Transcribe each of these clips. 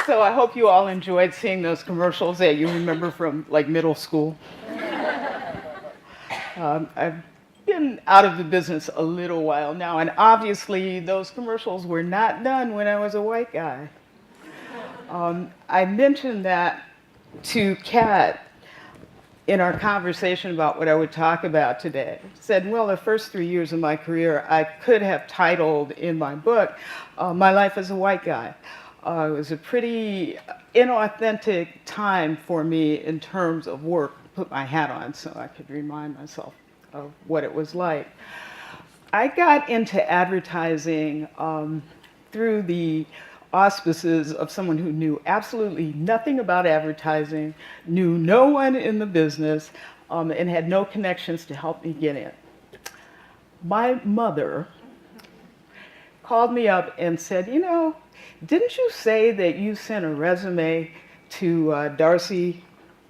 So I hope you all enjoyed seeing those commercials that you remember from like middle school. I've been out of the business a little while now, and obviously those commercials were not done when I was a white guy. I mentioned that to Kat in our conversation about what I would talk about today. Said, well, the first 3 years of my career, I could have titled in my book, My Life as a White Guy. It was a pretty inauthentic time for me in terms of work. Put my hat on so I could remind myself of what it was like. I got into advertising through the auspices of someone who knew absolutely nothing about advertising, knew no one in the business, and had no connections to help me get in. My mother called me up and said, you know, didn't you say that you sent a resume to Darcy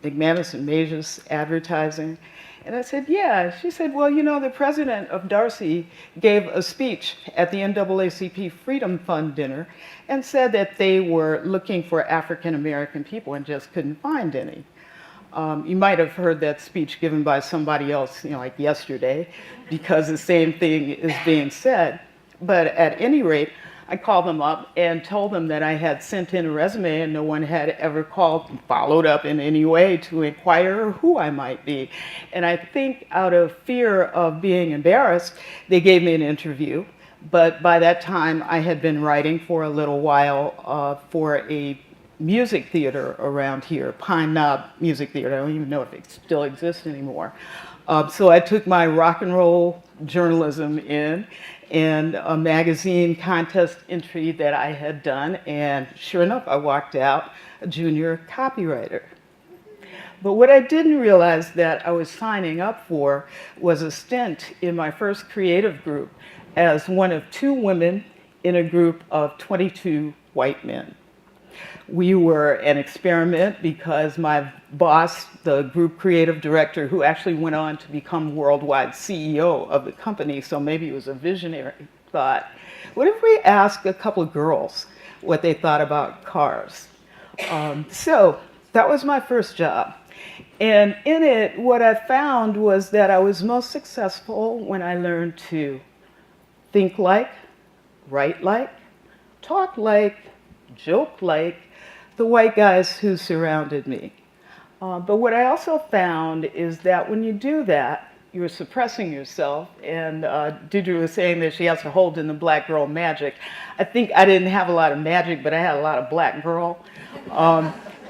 McManus and Majors Advertising? And I said, yeah. She said, well, you know, the president of Darcy gave a speech at the NAACP Freedom Fund dinner and said that they were looking for African American people and just couldn't find any. You might have heard that speech given by somebody else, you know, like yesterday, because the same thing is being said. But at any rate, I called them up and told them that I had sent in a resume and no one had ever called and followed up in any way to inquire who I might be. And I think out of fear of being embarrassed, they gave me an interview. But by that time, I had been writing for a little while for a music theater around here, Pine Knob Music Theater. I don't even know if it still exists anymore. So I took my rock and roll journalism in and a magazine contest entry that I had done, and sure enough, I walked out a junior copywriter. But what I didn't realize that I was signing up for was a stint in my first creative group as one of 2 women in a group of 22 white men. We were an experiment because my boss, the group creative director, who actually went on to become worldwide CEO of the company, so maybe it was a visionary, thought, what if we ask a couple of girls what they thought about cars? So that was my first job. And in it, what I found was that I was most successful when I learned to think like, write like, talk like, joke like the white guys who surrounded me. But what I also found is that when you do that, you're suppressing yourself. And Deirdre was saying that she has to hold in the black girl magic. I think I didn't have a lot of magic, but I had a lot of black girl.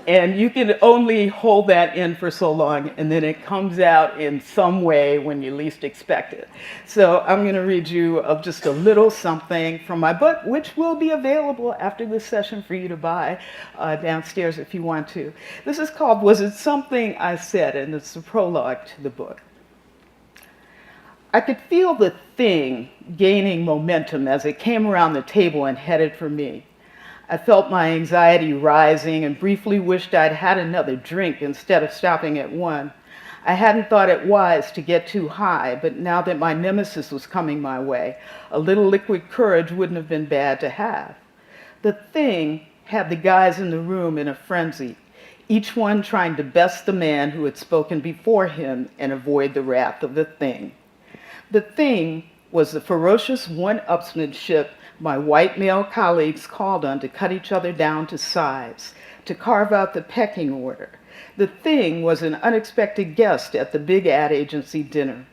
And you can only hold that in for so long, and then it comes out in some way when you least expect it. So I'm going to read you just a little something from my book, which will be available after this session for you to buy downstairs if you want to. This is called Was It Something I Said? And it's the prologue to the book. I could feel the thing gaining momentum as it came around the table and headed for me. I felt my anxiety rising and briefly wished I'd had another drink instead of stopping at one. I hadn't thought it wise to get too high, but now that my nemesis was coming my way, a little liquid courage wouldn't have been bad to have. The thing had the guys in the room in a frenzy, each one trying to best the man who had spoken before him and avoid the wrath of the thing. The thing was the ferocious one-upsmanship my white male colleagues called on to cut each other down to size, to carve out the pecking order. The thing was an unexpected guest at the big ad agency dinner.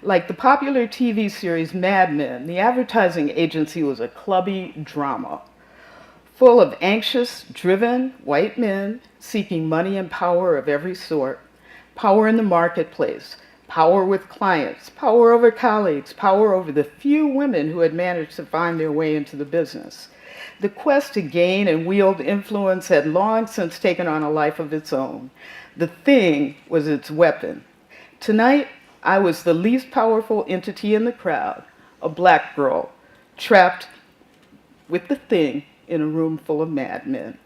Like the popular TV series Mad Men, the advertising agency was a clubby drama, full of anxious, driven white men seeking money and power of every sort, power in the marketplace, power with clients, power over colleagues, power over the few women who had managed to find their way into the business. The quest to gain and wield influence had long since taken on a life of its own. The thing was its weapon. Tonight, I was the least powerful entity in the crowd, a black girl, trapped with the thing in a room full of madmen.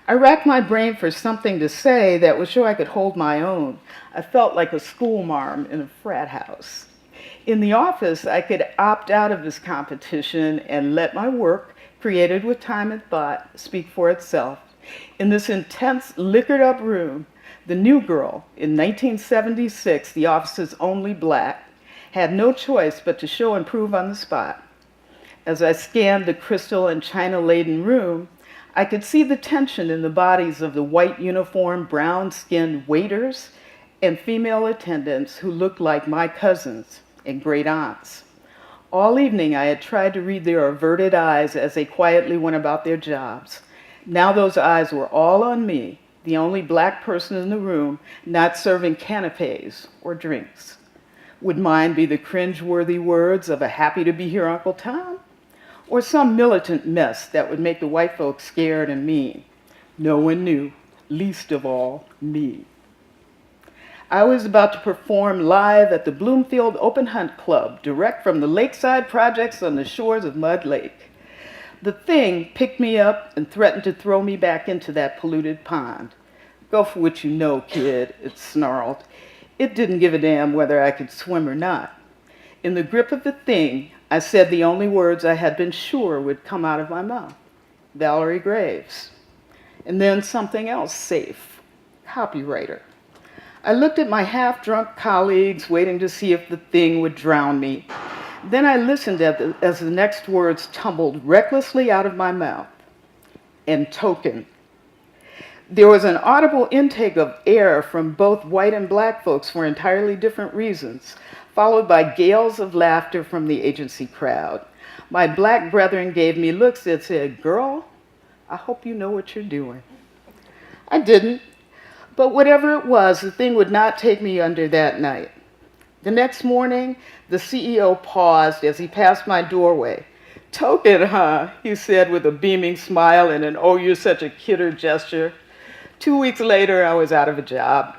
I racked my brain for something to say that would show I could hold my own. I felt like a schoolmarm in a frat house. In the office, I could opt out of this competition and let my work created with time and thought, speak for itself. In this intense, liquored-up room, the new girl, in 1976, the office's only black, had no choice but to show and prove on the spot. As I scanned the crystal and china-laden room, I could see the tension in the bodies of the white uniformed, brown-skinned waiters and female attendants who looked like my cousins and great aunts. All evening, I had tried to read their averted eyes as they quietly went about their jobs. Now those eyes were all on me, the only black person in the room, not serving canapes or drinks. Would mine be the cringe-worthy words of a happy to be here Uncle Tom? Or some militant mess that would make the white folks scared and mean? No one knew, least of all me. I was about to perform live at the Bloomfield Open Hunt Club, direct from the lakeside projects on the shores of Mud Lake. The thing picked me up and threatened to throw me back into that polluted pond. Go for what you know, kid, it snarled. It didn't give a damn whether I could swim or not. In the grip of the thing, I said the only words I had been sure would come out of my mouth. Valerie Graves. And then something else safe. Copywriter. I looked at my half-drunk colleagues, waiting to see if the thing would drown me. Then I listened as the next words tumbled recklessly out of my mouth. And token. There was an audible intake of air from both white and black folks for entirely different reasons, followed by gales of laughter from the agency crowd. My black brethren gave me looks that said, "Girl, I hope you know what you're doing." I didn't, but whatever it was, the thing would not take me under that night. The next morning, the CEO paused as he passed my doorway. "Token, huh?" he said with a beaming smile and an "oh, you're such a kidder" gesture. 2 weeks later, I was out of a job.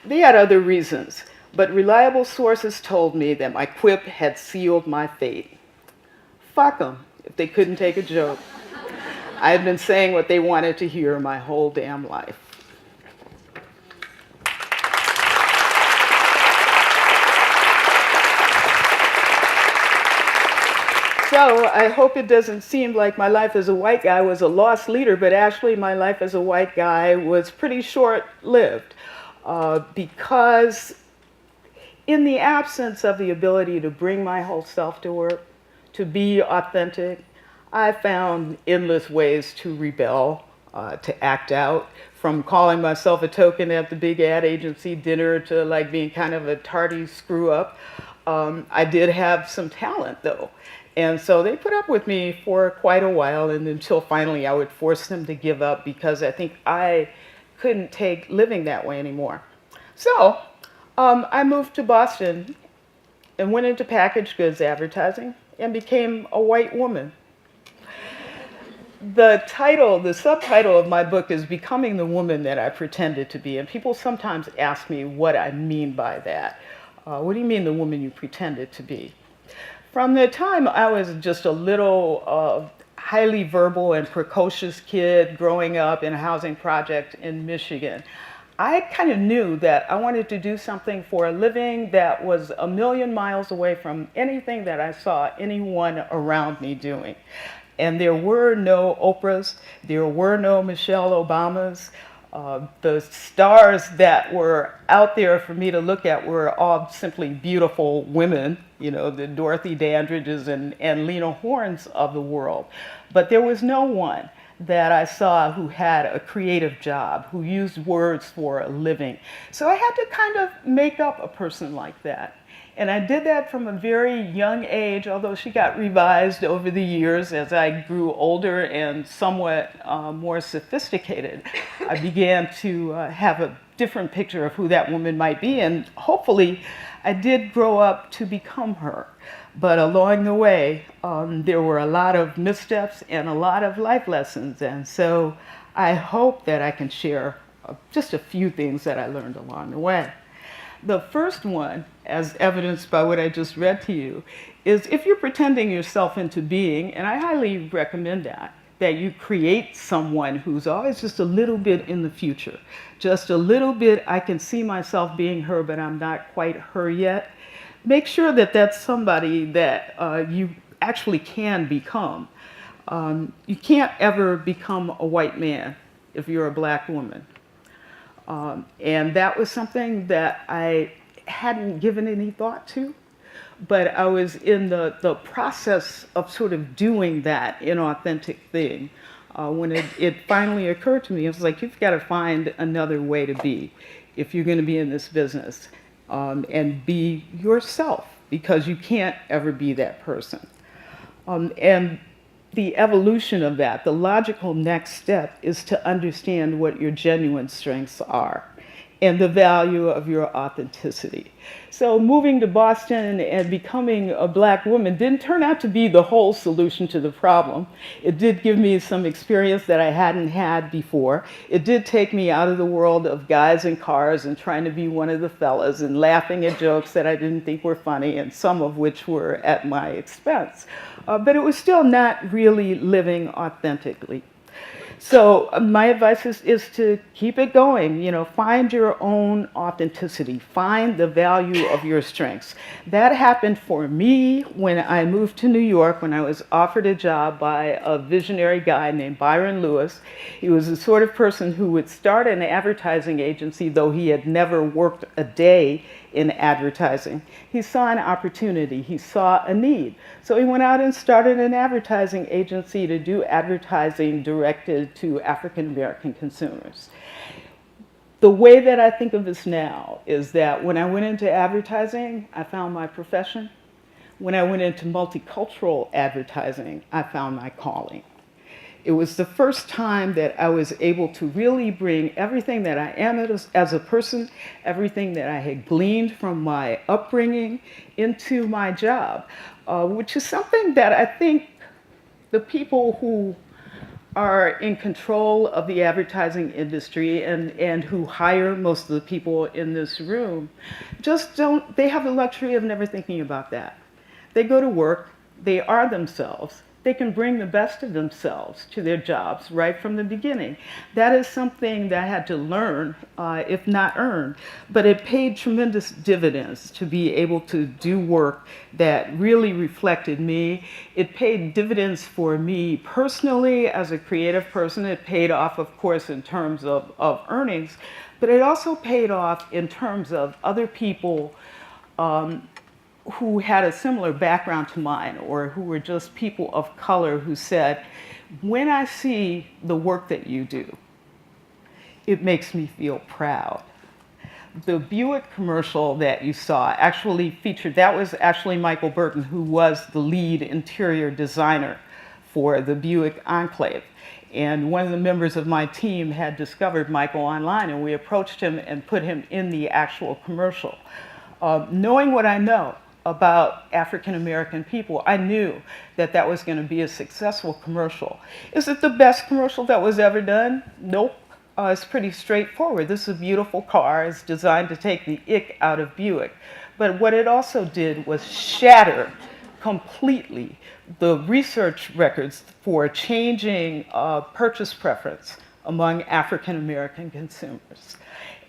They had other reasons, but reliable sources told me that my quip had sealed my fate. Fuck them if they couldn't take a joke. I had been saying what they wanted to hear my whole damn life. So I hope it doesn't seem like my life as a white guy was a lost leader, but actually my life as a white guy was pretty short-lived because in the absence of the ability to bring my whole self to work, to be authentic, I found endless ways to rebel, to act out, from calling myself a token at the big ad agency dinner to like being kind of a tardy screw-up. I did have some talent though. And so they put up with me for quite a while, and until finally I would force them to give up because I think I couldn't take living that way anymore. So I moved to Boston and went into packaged goods advertising and became a white woman. The subtitle of my book is Becoming the Woman That I Pretended to Be, and people sometimes ask me what I mean by that. What do you mean the woman you pretended to be? From the time I was just a little highly verbal and precocious kid growing up in a housing project in Michigan, I kind of knew that I wanted to do something for a living that was a million miles away from anything that I saw anyone around me doing. And there were no Oprahs, there were no Michelle Obamas. The stars that were out there for me to look at were all simply beautiful women, you know, the Dorothy Dandridges and Lena Hornes of the world. But there was no one that I saw who had a creative job, who used words for a living. So I had to kind of make up a person like that. And I did that from a very young age, although she got revised over the years as I grew older and somewhat more sophisticated. I began to have a different picture of who that woman might be, and hopefully I did grow up to become her. But along the way, there were a lot of missteps and a lot of life lessons, and so I hope that I can share just a few things that I learned along the way. The first one, as evidenced by what I just read to you, is if you're pretending yourself into being, and I highly recommend that you create someone who's always just a little bit in the future. Just a little bit, I can see myself being her, but I'm not quite her yet. Make sure that that's somebody that you actually can become. You can't ever become a white man if you're a black woman. And that was something that I hadn't given any thought to, but I was in the process of sort of doing that inauthentic thing. When it finally occurred to me, it was like, you've got to find another way to be if you're going to be in this business, and be yourself, because you can't ever be that person. And the evolution of that, the logical next step is to understand what your genuine strengths are and the value of your authenticity. So moving to Boston and becoming a black woman didn't turn out to be the whole solution to the problem. It did give me some experience that I hadn't had before. It did take me out of the world of guys in cars and trying to be one of the fellas and laughing at jokes that I didn't think were funny, and some of which were at my expense. But it was still not really living authentically. So my advice is to keep it going. Find your own authenticity. Find the value of your strengths. That happened for me when I moved to New York, when I was offered a job by a visionary guy named Byron Lewis. He was the sort of person who would start an advertising agency, though he had never worked a day in advertising. He saw an opportunity, he saw a need. So he went out and started an advertising agency to do advertising directed to African American consumers. The way that I think of this now is that when I went into advertising, I found my profession. When I went into multicultural advertising, I found my calling. It was the first time that I was able to really bring everything that I am as a person, everything that I had gleaned from my upbringing into my job, which is something that I think the people who are in control of the advertising industry and who hire most of the people in this room just don't, they have the luxury of never thinking about that. They go to work, they are themselves. They can bring the best of themselves to their jobs right from the beginning. That is something that I had to learn, if not earn, but it paid tremendous dividends to be able to do work that really reflected me. It paid dividends for me personally as a creative person. It paid off, of course, in terms of earnings, but it also paid off in terms of other people who had a similar background to mine, or who were just people of color who said, when I see the work that you do, it makes me feel proud. The Buick commercial that you saw actually featured, that was actually Michael Burton, who was the lead interior designer for the Buick Enclave. And one of the members of my team had discovered Michael online, and we approached him and put him in the actual commercial. Knowing what I know about African American people, I knew that that was going to be a successful commercial. Is it the best commercial that was ever done? Nope. It's pretty straightforward. This is a beautiful car. It's designed to take the ick out of Buick. But what it also did was shatter completely the research records for changing purchase preference among African American consumers.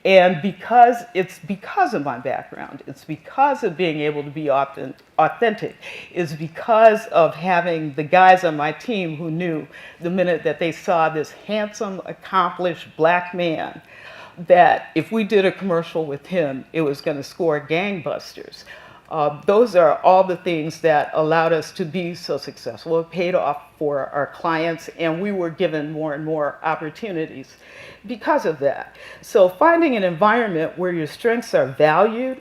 And it's because of my background, it's because of being able to be authentic, it's because of having the guys on my team who knew the minute that they saw this handsome, accomplished black man, that if we did a commercial with him, it was going to score gangbusters. Those are all the things that allowed us to be so successful. It paid off for our clients, and we were given more and more opportunities because of that. So finding an environment where your strengths are valued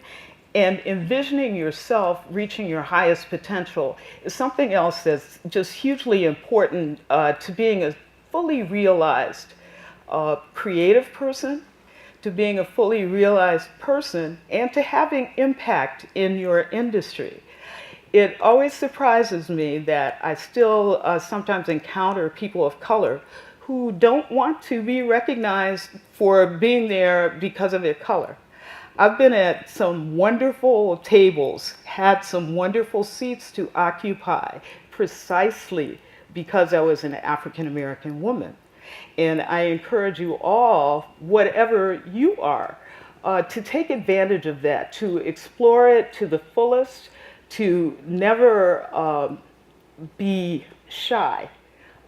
and envisioning yourself reaching your highest potential is something else that's just hugely important to being a fully realized creative person, to being a fully realized person, and to having impact in your industry. It always surprises me that I still sometimes encounter people of color who don't want to be recognized for being there because of their color. I've been at some wonderful tables, had some wonderful seats to occupy precisely because I was an African American woman. And I encourage you all, whatever you are, to take advantage of that, to explore it to the fullest, to never be shy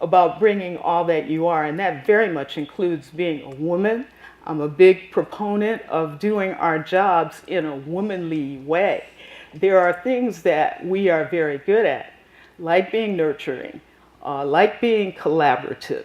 about bringing all that you are, and that very much includes being a woman. I'm a big proponent of doing our jobs in a womanly way. There are things that we are very good at, like being nurturing, like being collaborative,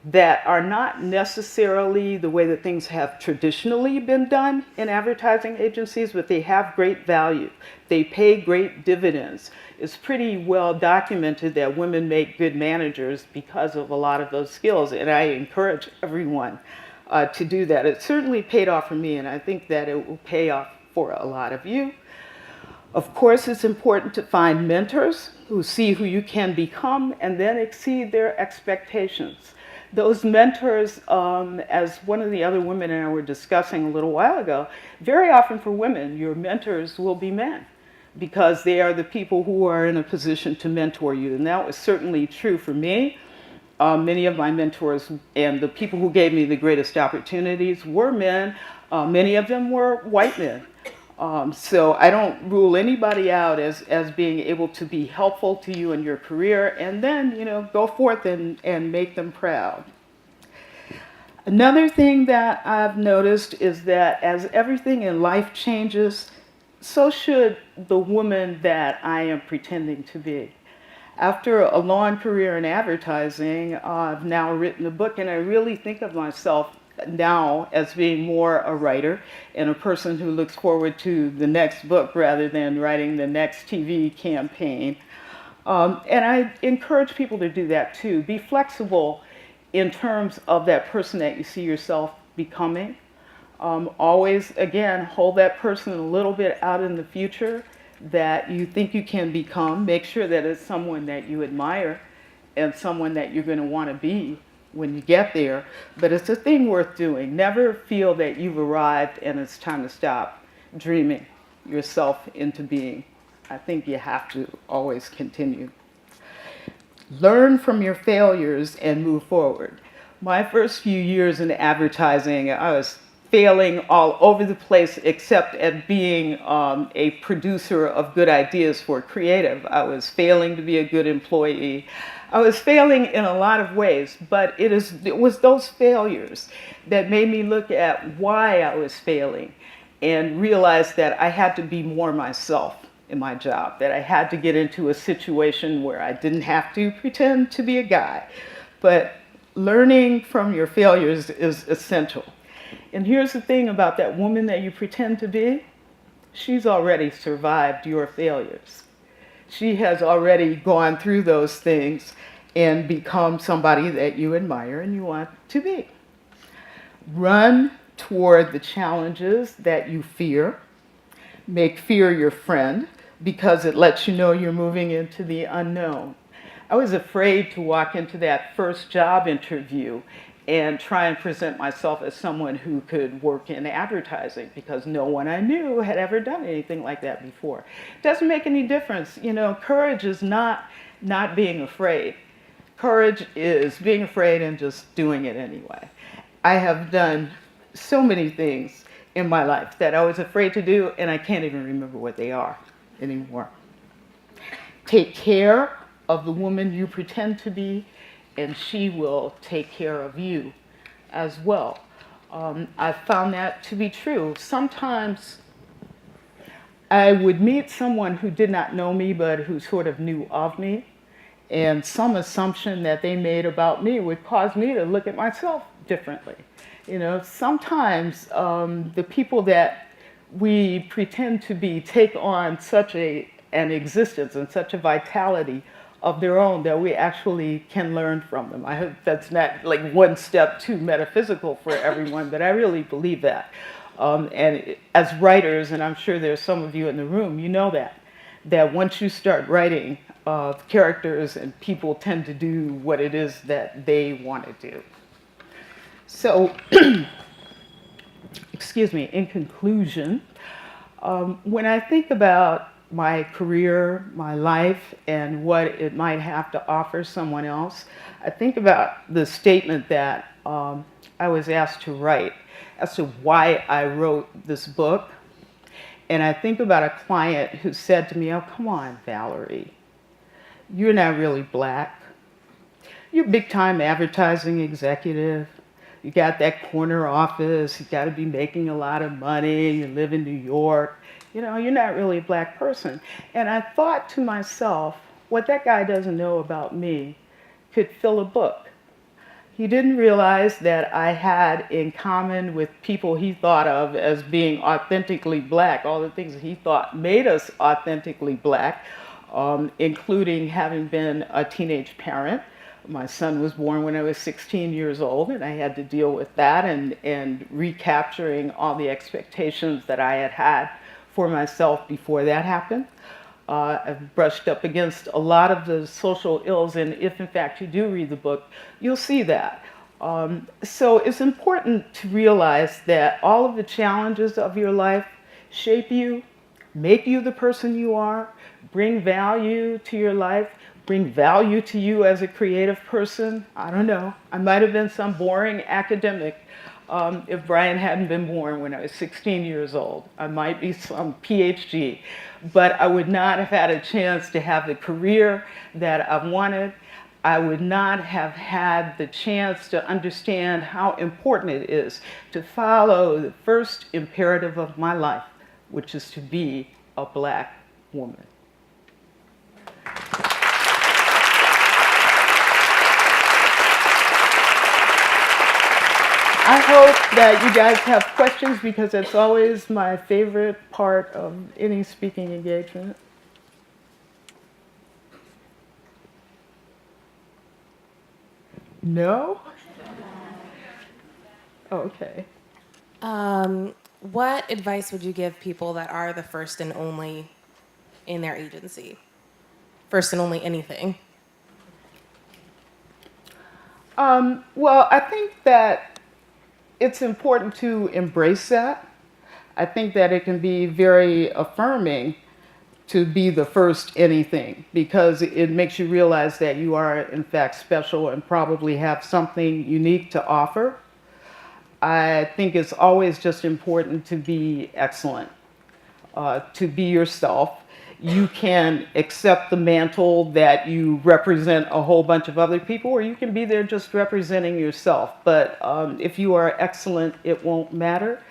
that are not necessarily the way that things have traditionally been done in advertising agencies, but they have great value. They pay great dividends. It's pretty well documented that women make good managers because of a lot of those skills, and I encourage everyone to do that. It certainly paid off for me, and I think that it will pay off for a lot of you. Of course, it's important to find mentors who see who you can become and then exceed their expectations. Those mentors, as one of the other women and I were discussing a little while ago, very often for women, your mentors will be men because they are the people who are in a position to mentor you. And that was certainly true for me. Many of my mentors and the people who gave me the greatest opportunities were men. Many of them were white men. So I don't rule anybody out as being able to be helpful to you in your career, and then, go forth and make them proud. Another thing that I've noticed is that as everything in life changes, so should the woman that I am pretending to be. After a long career in advertising, I've now written a book, and I really think of myself now as being more a writer and a person who looks forward to the next book rather than writing the next TV campaign. And I encourage people to do that too. Be flexible in terms of that person that you see yourself becoming. Always, again, hold that person a little bit out in the future that you think you can become. Make sure that it's someone that you admire and someone that you're going to want to be when you get there, but it's a thing worth doing. Never feel that you've arrived and it's time to stop dreaming yourself into being. I think you have to always continue. Learn from your failures and move forward. My first few years in advertising, I was failing all over the place except at being a producer of good ideas for creative. I was failing to be a good employee. I was failing in a lot of ways, but it was those failures that made me look at why I was failing and realize that I had to be more myself in my job, that I had to get into a situation where I didn't have to pretend to be a guy. But learning from your failures is essential. And here's the thing about that woman that you pretend to be. She's already survived your failures. She has already gone through those things and become somebody that you admire and you want to be. Run toward the challenges that you fear. Make fear your friend because it lets you know you're moving into the unknown. I was afraid to walk into that first job interview and try and present myself as someone who could work in advertising because no one I knew had ever done anything like that before. It doesn't make any difference. Courage is not being afraid. Courage is being afraid and just doing it anyway. I have done so many things in my life that I was afraid to do, and I can't even remember what they are anymore. Take care of the woman you pretend to be, and she will take care of you as well. I've found that to be true. Sometimes I would meet someone who did not know me, but who sort of knew of me, and some assumption that they made about me would cause me to look at myself differently. Sometimes the people that we pretend to be take on such an existence and such a vitality of their own that we actually can learn from them. I hope that's not like one step too metaphysical for everyone, but I really believe that. And as writers, and I'm sure there's some of you in the room, you know that once you start writing, characters and people tend to do what it is that they want to do. So, excuse me, in conclusion, when I think about my career, my life, and what it might have to offer someone else, I think about the statement that I was asked to write as to why I wrote this book. And I think about a client who said to me, "Oh, come on, Valerie, you're not really black. you're a big time advertising executive. You got that corner office. You got to be making a lot of money. You live in New York. You know, you're not really a black person. And I thought to myself, what that guy doesn't know about me could fill a book. He didn't realize that I had in common with people he thought of as being authentically black, all the things that he thought made us authentically black, including having been a teenage parent. My son was born when I was 16 years old, and I had to deal with that and recapturing all the expectations that I had had for myself before that happened. I've brushed up against a lot of the social ills, and if in fact you do read the book, you'll see that. So it's important to realize that all of the challenges of your life shape you, make you the person you are, bring value to your life, bring value to you as a creative person. I don't know, I might have been some boring academic if Brian hadn't been born when I was 16 years old. I might be some PhD, but I would not have had a chance to have the career that I've wanted. I would not have had the chance to understand how important it is to follow the first imperative of my life, which is to be a black woman. I hope that you guys have questions, because it's always my favorite part of any speaking engagement. No? Okay. What advice would you give people that are the first and only in their agency? First and only anything? Well, I think that it's important to embrace that. I think that it can be very affirming to be the first anything, because it makes you realize that you are in fact special and probably have something unique to offer. I think it's always just important to be excellent, to be yourself. You can accept the mantle that you represent a whole bunch of other people, or you can be there just representing yourself. But if you are excellent, it won't matter.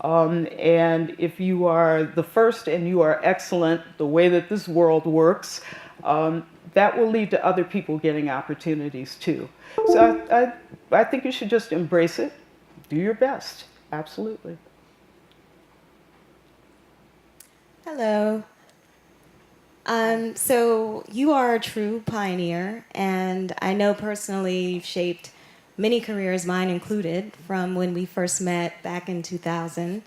And if you are the first and you are excellent, the way that this world works, that will lead to other people getting opportunities too. So I think you should just embrace it, do your best, absolutely. Hello. So you are a true pioneer, and I know personally you've shaped many careers, mine included, from when we first met back in 2000.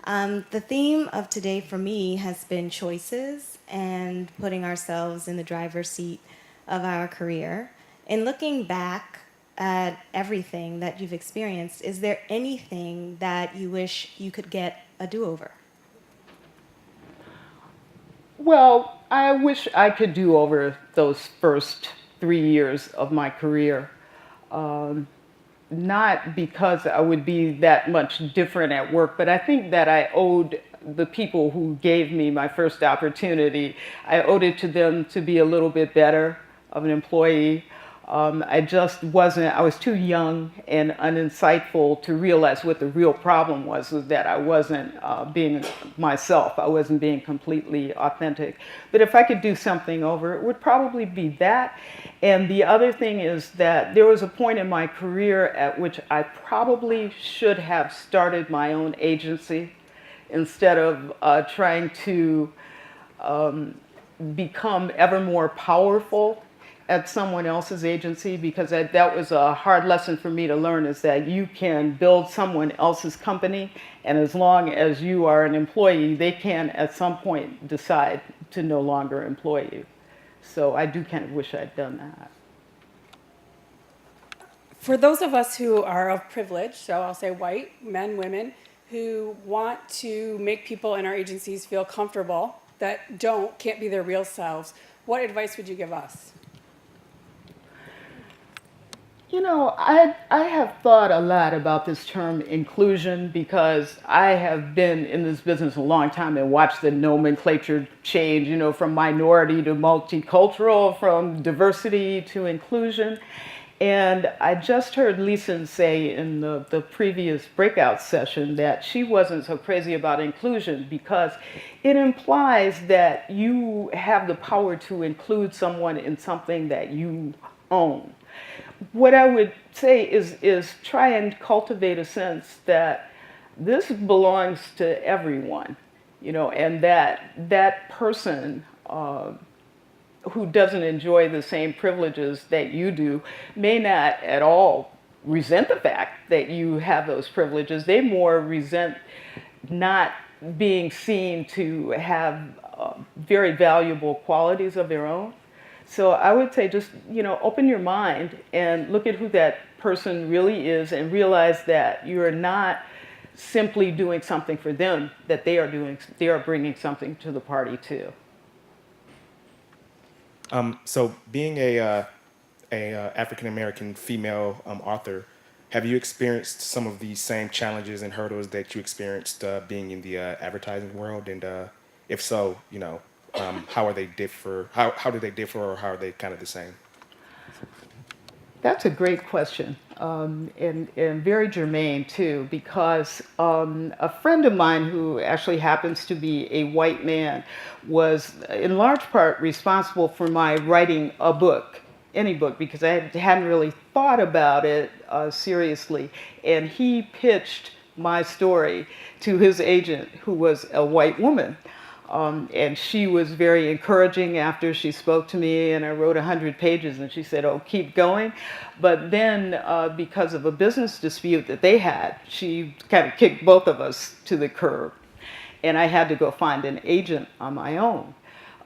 The theme of today for me has been choices and putting ourselves in the driver's seat of our career. And looking back at everything that you've experienced, is there anything that you wish you could get a do-over? Well, I wish I could do over those first 3 years of my career. Not because I would be that much different at work, but I think that I owed the people who gave me my first opportunity, I owed it to them to be a little bit better of an employee. I just wasn't, I was too young and uninsightful to realize what the real problem was that I wasn't being myself. I wasn't being completely authentic. But if I could do something over, it would probably be that. And the other thing is that there was a point in my career at which I probably should have started my own agency instead of trying to become ever more powerful at someone else's agency, because that was a hard lesson for me to learn, is that you can build someone else's company, and as long as you are an employee, they can at some point decide to no longer employ you. So I do kind of wish I'd done that. For those of us who are of privilege, so I'll say white, men, women, who want to make people in our agencies feel comfortable that can't be their real selves, what advice would you give us? You know, I have thought a lot about this term inclusion, because I have been in this business a long time and watched the nomenclature change, from minority to multicultural, from diversity to inclusion. And I just heard Leeson say in the previous breakout session that she wasn't so crazy about inclusion because it implies that you have the power to include someone in something that you own. What I would say is try and cultivate a sense that this belongs to everyone, and that person who doesn't enjoy the same privileges that you do may not at all resent the fact that you have those privileges. They more resent not being seen to have very valuable qualities of their own. So I would say just, open your mind and look at who that person really is and realize that you're not simply doing something for them, that they are bringing something to the party too. So being a African American female author, have you experienced some of the same challenges and hurdles that you experienced being in the advertising world? And if so, how are they differ? How do they differ, or how are they kind of the same? That's a great question, and very germane too, because a friend of mine who actually happens to be a white man was in large part responsible for my writing a book, any book, because I hadn't really thought about it seriously. And he pitched my story to his agent, who was a white woman. And she was very encouraging after she spoke to me, and I wrote 100 pages, and she said, "Oh, keep going." But then, because of a business dispute that they had, she kind of kicked both of us to the curb, and I had to go find an agent on my own.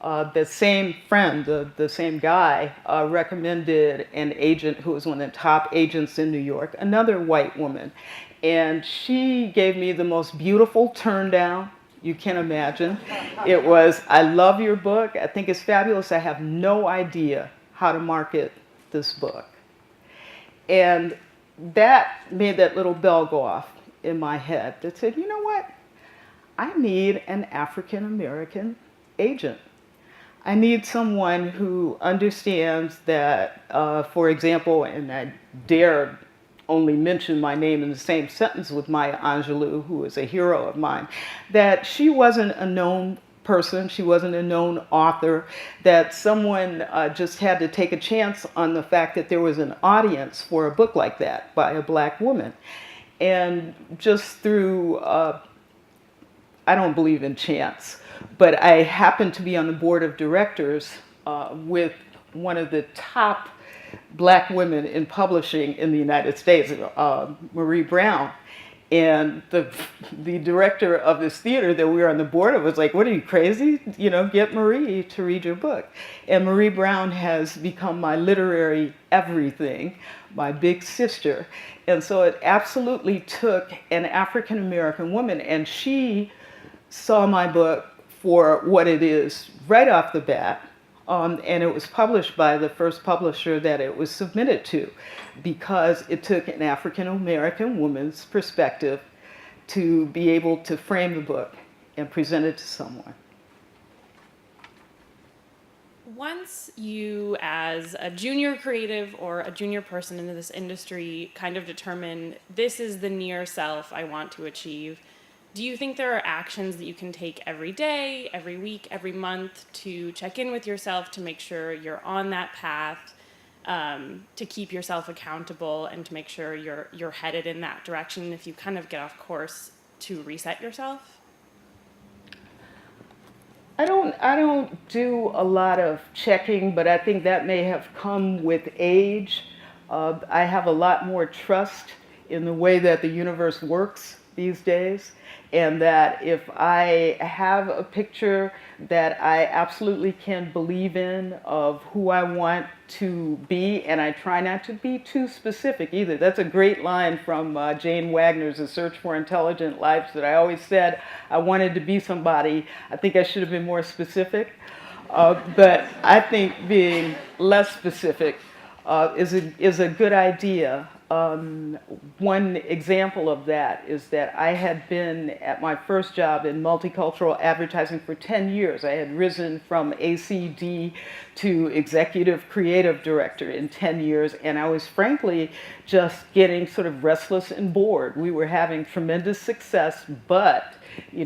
The same friend, the same guy, recommended an agent who was one of the top agents in New York, another white woman, and she gave me the most beautiful turn down you can imagine. It was, "I love your book. I think it's fabulous. I have no idea how to market this book." And that made that little bell go off in my head that said, you know what? I need an African American agent. I need someone who understands that, for example, and I dare only mention my name in the same sentence with Maya Angelou, who is a hero of mine, that she wasn't a known person, she wasn't a known author, that someone just had to take a chance on the fact that there was an audience for a book like that by a black woman. And just through, I don't believe in chance, but I happened to be on the board of directors with one of the top black women in publishing in the United States, Marie Brown. And the director of this theater that we were on the board of was like, "What, are you crazy? Get Marie to read your book." And Marie Brown has become my literary everything, my big sister. And so it absolutely took an African American woman, and she saw my book for what it is right off the bat. And it was published by the first publisher that it was submitted to, because it took an African American woman's perspective to be able to frame the book and present it to someone. Once you, as a junior creative or a junior person into this industry, kind of determine this is the near self I want to achieve, do you think there are actions that you can take every day, every week, every month to check in with yourself to make sure you're on that path, to keep yourself accountable and to make sure you're headed in that direction if you kind of get off course, to reset yourself? I don't do a lot of checking, but I think that may have come with age. I have a lot more trust in the way that the universe works these days, and that if I have a picture that I absolutely can believe in of who I want to be, and I try not to be too specific either. That's a great line from Jane Wagner's A Search for Intelligent Lives, that I always said I wanted to be somebody. I think I should have been more specific, but I think being less specific is a good idea. one example of that is that I had been at my first job in multicultural advertising for 10 years. I had risen from ACD to executive creative director in 10 years, and I was frankly just getting sort of restless and bored. We were having tremendous success, but I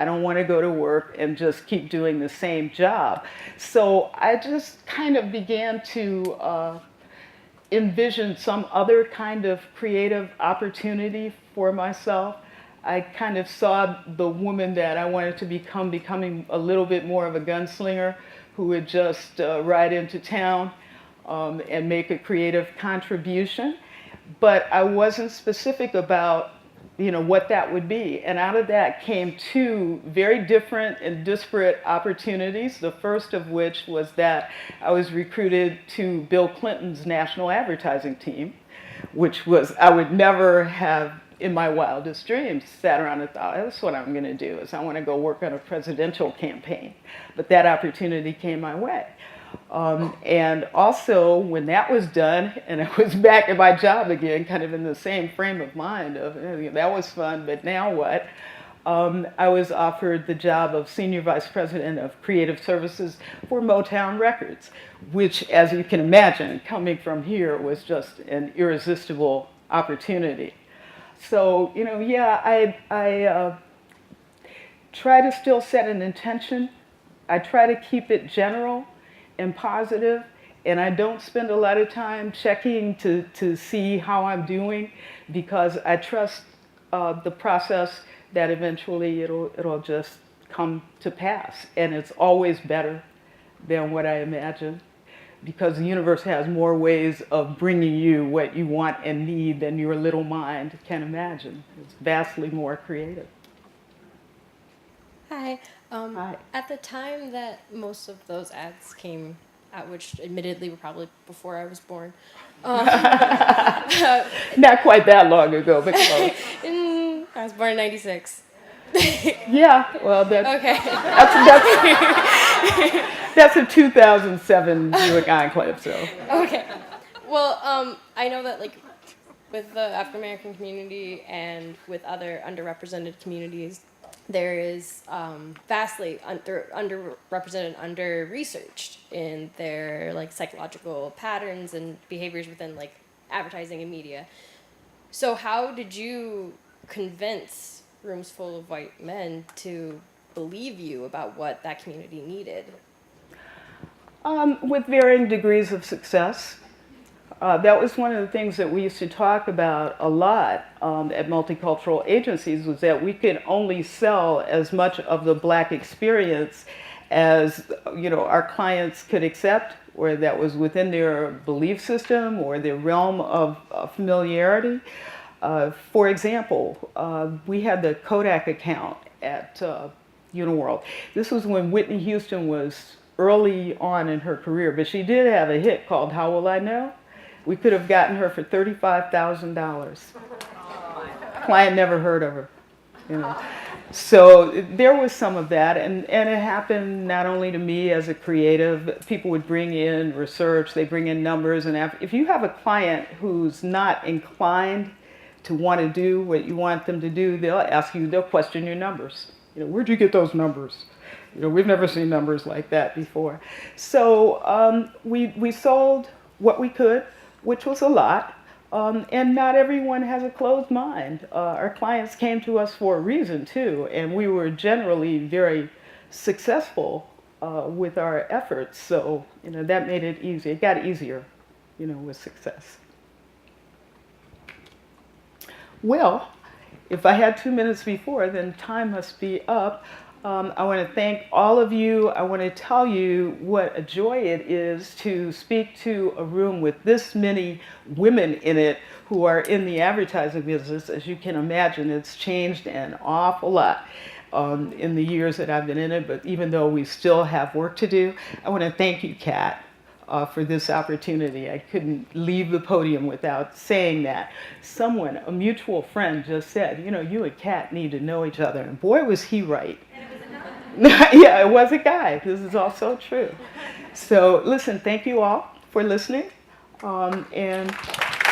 don't want to go to work and just keep doing the same job. So I just kind of began to envision some other kind of creative opportunity for myself. I kind of saw the woman that I wanted to becoming a little bit more of a gunslinger who would just ride into town and make a creative contribution. But I wasn't specific about what that would be. And out of that came two very different and disparate opportunities. The first of which was that I was recruited to Bill Clinton's national advertising team, which was, I would never have in my wildest dreams sat around and thought, that's what I'm gonna do, is I wanna go work on a presidential campaign. But that opportunity came my way. And also, when that was done, and I was back at my job again, kind of in the same frame of mind of, that was fun, but now what? I was offered the job of Senior Vice President of Creative Services for Motown Records, which, as you can imagine, coming from here was just an irresistible opportunity. So, I try to still set an intention. I try to keep it general and positive, and I don't spend a lot of time checking to see how I'm doing, because I trust the process that eventually it'll just come to pass, and it's always better than what I imagined, because the universe has more ways of bringing you what you want and need than your little mind can imagine. It's vastly more creative. Hi. Hi. At the time that most of those ads came out, which admittedly were probably before I was born. Not quite that long ago, but close. I was born in '96. Yeah, well, Okay. that's a 2007 Buick Enclave, so. Okay. Well, I know that with the African American community and with other underrepresented communities, there is vastly underrepresented, under-researched in their psychological patterns and behaviors within advertising and media. So how did you convince rooms full of white men to believe you about what that community needed? With varying degrees of success. That was one of the things that we used to talk about a lot at multicultural agencies, was that we could only sell as much of the Black experience as our clients could accept, or that was within their belief system or their realm of familiarity. For example, we had the Kodak account at Uniworld. This was when Whitney Houston was early on in her career, but she did have a hit called How Will I Know? We could have gotten her for $35,000. Client never heard of her, So there was some of that, and it happened not only to me as a creative. People would bring in research, they bring in numbers, and if you have a client who's not inclined to want to do what you want them to do, they'll question your numbers. Where'd you get those numbers? We've never seen numbers like that before. So we sold what we could, which was a lot, and not everyone has a closed mind. Our clients came to us for a reason too, and we were generally very successful with our efforts. So that made it easy. It got easier, with success. Well, if I had 2 minutes before, then time must be up. I want to thank all of you. I want to tell you what a joy it is to speak to a room with this many women in it who are in the advertising business. As you can imagine, it's changed an awful lot in the years that I've been in it, but even though we still have work to do, I want to thank you, Kat, for this opportunity. I couldn't leave the podium without saying that. Someone, a mutual friend, just said, you and Kat need to know each other, and boy, was he right. Yeah, it was a guy. This is also true. So listen, thank you all for listening. And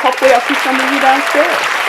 hopefully I'll see some of you downstairs.